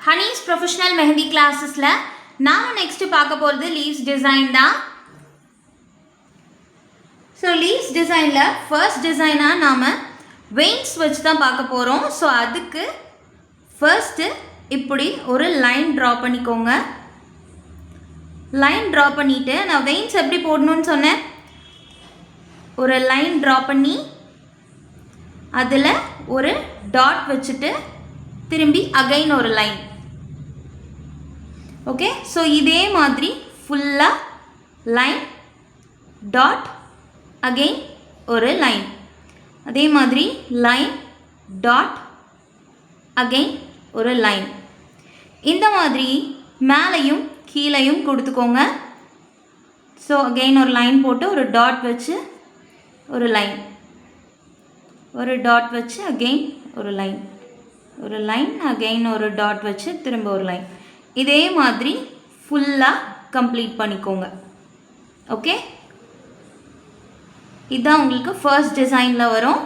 Honey's professional mehndi கிளாஸஸில் நாம் next பார்க்க போகிறது லீவ்ஸ் டிசைன் தான். ஸோ லீவ்ஸ் டிசைனில் ஃபர்ஸ்ட் டிசைனாக நாம் வெயின்ஸ் வச்சு தான் பார்க்க போகிறோம். ஸோ அதுக்கு ஃபர்ஸ்ட்டு இப்படி ஒரு லைன் ட்ரா பண்ணிக்கோங்க. லைன் ட்ரா பண்ணிவிட்டு நான் வெயின்ஸ் எப்படி போடணும்னு சொன்னேன். ஒரு லைன் ட்ரா பண்ணி அதில் ஒரு டாட் வச்சுட்டு திரும்பி அகைன் ஒரு லைன். ஓகே, ஸோ இதே மாதிரி ஃபுல்லாக லைன் டாட் அகைன் ஒரு லைன், அதே மாதிரி லைன் டாட் அகைன் ஒரு லைன். இந்த மாதிரி மேலேயும் கீழையும் கொடுத்துக்கோங்க. ஸோ அகைன் ஒரு லைன் போட்டு ஒரு டாட் வச்சு ஒரு லைன், ஒரு டாட் வச்சு அகெயின் ஒரு லைன், ஒரு லைன் அகெயின் ஒரு டாட் வச்சு திரும்ப ஒரு லைன். இதே மாதிரி ஃபுல்லாக கம்ப்ளீட் பண்ணிக்கோங்க. ஓகே, இதுதான் உங்களுக்கு ஃபர்ஸ்ட் டிசைனில் வரும்.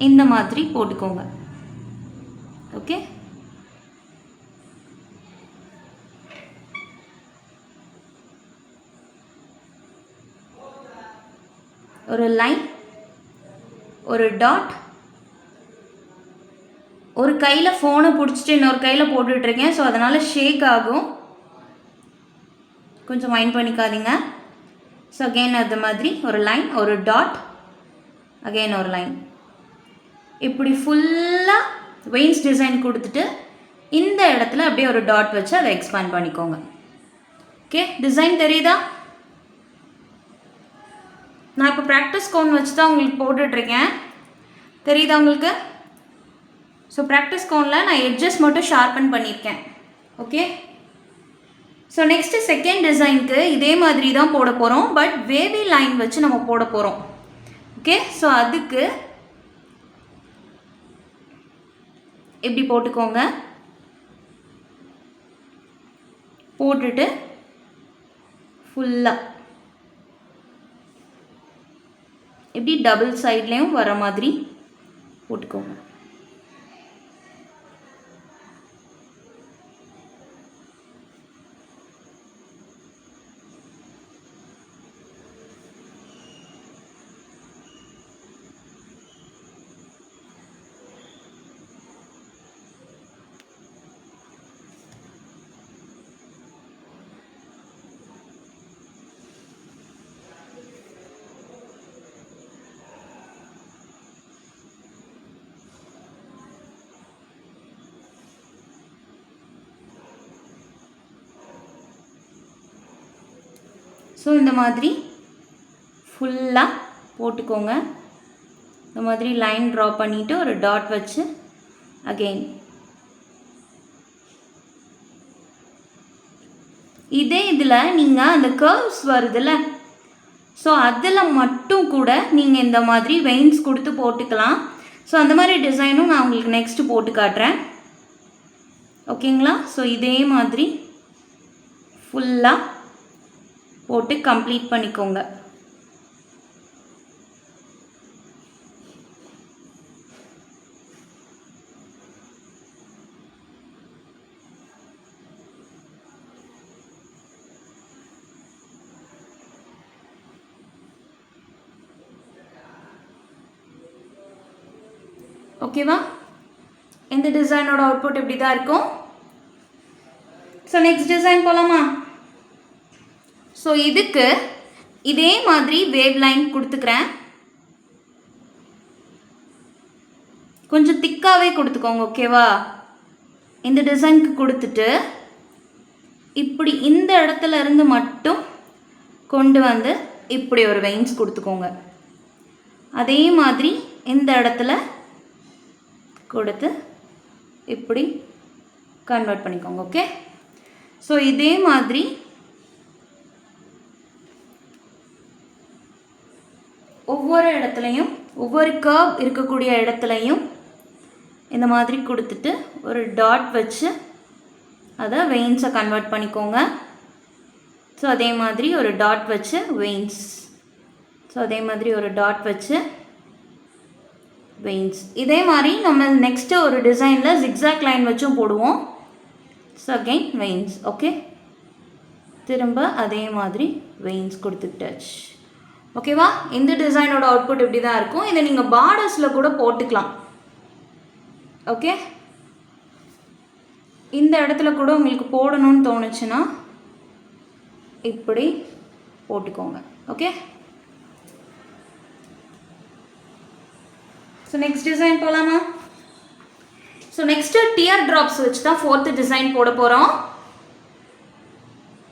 இந்த மாதிரி போட்டுக்கோங்க. ஓகே, ஒரு லைன், ஒரு டாட். ஒரு கையில் ஃபோனை பிடிச்சிட்டு இன்னொரு கையில் போட்டுட்ருக்கேன், ஸோ அதனால் ஷேக் ஆகும், கொஞ்சம் மைண்ட் பண்ணிக்காதீங்க. ஸோ அகெயின் அது மாதிரி ஒரு லைன், ஒரு டாட், அகெயின் ஒரு லைன். இப்படி ஃபுல்லாக வெயின்ஸ் டிசைன் கொடுத்துட்டு இந்த இடத்துல அப்படியே ஒரு டாட் வச்சு அதை எக்ஸ்பேண்ட் பண்ணிக்கோங்க. ஓகே, டிசைன் தெரியுதா? நான் இப்போ ப்ராக்டிஸ் கோன் வச்சு தான் உங்களுக்கு போட்டுட்ருக்கேன், தெரியுதா உங்களுக்கு? ஸோ ப்ராக்டிஸ் கோனில் நான் எட்ஜஸ் மட்டும் ஷார்பன் பண்ணியிருக்கேன். ஓகே, ஸோ நெக்ஸ்ட்டு செகண்ட் டிசைனுக்கு இதே மாதிரி தான் போட போகிறோம், பட் வேவி லைன் வச்சு நம்ம போட போகிறோம். ஓகே, ஸோ அதுக்கு இப்படி போட்டுக்கோங்க. போட்டுட்டு ஃபுல்லாக இப்படி டபுள் சைட்லேயும் வர மாதிரி போட்டுக்கோங்க. ஸோ இந்த மாதிரி ஃபுல்லாக போட்டுக்கோங்க. இந்த மாதிரி லைன் ட்ரா பண்ணிவிட்டு ஒரு டாட் வச்சு அகெயின். இதே இதில் நீங்கள் அந்த கர்வ்ஸ் வருதுல்ல, ஸோ அதில் மட்டும் கூட நீங்கள் இந்த மாதிரி வெயின்ஸ் கொடுத்து போட்டுக்கலாம். ஸோ அந்த மாதிரி டிசைனும் நான் உங்களுக்கு நெக்ஸ்ட்டு போட்டு காட்டுறேன். ஓகேங்களா? ஸோ இதே மாதிரி ஃபுல்லாக போட்டு கம்ப்ளீட் பண்ணிக்கோங்க. ஓகேவா? இந்த டிசைனோட அவுட்புட் இப்படி தான் இருக்கும். ஸோ நெக்ஸ்ட் டிசைன் போகலாமா? ஸோ இதுக்கு இதே மாதிரி வேவ் லைன் கொடுத்துக்கிறேன். கொஞ்சம் திக்காகவே கொடுத்துக்கோங்க. ஓகேவா? இந்த டிசைனுக்கு கொடுத்துட்டு இப்படி இந்த இடத்துல இருந்து மட்டும் கொண்டு வந்து இப்படி ஒரு வெயின்ஸ் கொடுத்துக்கோங்க. அதே மாதிரி இந்த இடத்துல கொடுத்து இப்படி கன்வெர்ட் பண்ணிக்கோங்க. ஓகே, ஸோ இதே மாதிரி ஒவ்வொரு இடத்துலையும் ஒவ்வொரு கர்வ் இருக்கக்கூடிய இடத்துலையும் இந்த மாதிரி கொடுத்துட்டு ஒரு டாட் வச்சு அதை வெயின்ஸை கன்வெர்ட் பண்ணிக்கோங்க. ஸோ அதே மாதிரி ஒரு டாட் வச்சு வெயின்ஸ் ஸோ அதே மாதிரி ஒரு டாட் வச்சு வெயின்ஸ். இதே மாதிரி நம்ம நெக்ஸ்ட்டு ஒரு டிசைனில் ஜிக்ஸாக் லைன் வச்சும் போடுவோம். So again veins. ஓகே, திரும்ப அதே மாதிரி வெயின்ஸ் கொடுத்துட்டாச்சு. ஓகேவா? இந்த டிசைனோட அவுட்புட் இப்படி தான் இருக்கும். இதை நீங்கள் பார்டர்ஸில் கூட போட்டுக்கலாம். ஓகே, இந்த இடத்துல கூட உங்களுக்கு போடணும்னு தோணுச்சுன்னா இப்படி போட்டுக்கோங்க. ஓகே, ஸோ நெக்ஸ்ட் டிசைன் போகலாமா? ஸோ நெக்ஸ்ட்டு டியர் ட்ராப்ஸ் வச்சு தான் 4th டிசைன் போட போகிறோம்.